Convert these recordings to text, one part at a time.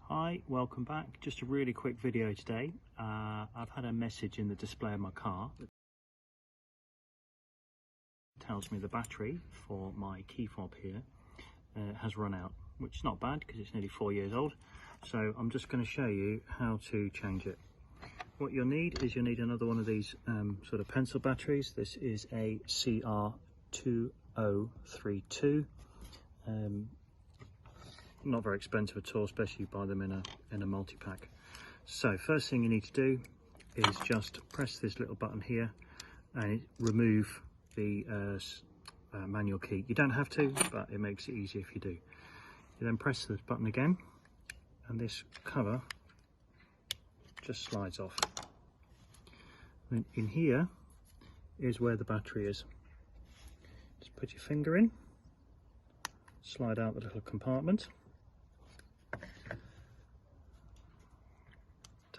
Hi, welcome back. Just a really quick video today. I've had a message in the display of my car that tells me the battery for my key fob here has run out, which is not bad because it's nearly 4 years old. So I'm just going to show you how to change it. What you'll need is another one of these sort of pencil batteries. This is a CR2032. Not very expensive at all, especially you buy them in a multi-pack. So first thing you need to do is just press this little button here and remove the manual key. You don't have to, but it makes it easier if you do. You then press this button again and this cover just slides off. And in here is where the battery is. Just put your finger in, slide out the little compartment,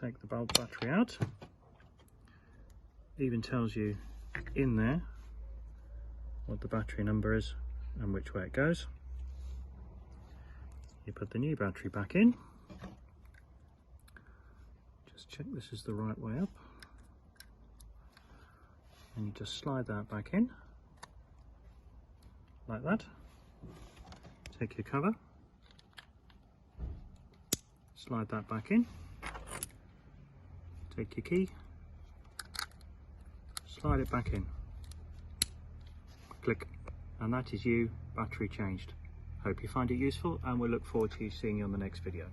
take the bulb battery out. Even tells you in there what the battery number is and which way it goes. You put the new battery back in. Just check this is the right way up. And you just slide that back in like that. Take your cover, slide that back in. Take your key, slide it back in, click, and that is you, battery changed. Hope you find it useful, and we'll look forward to seeing you on the next video.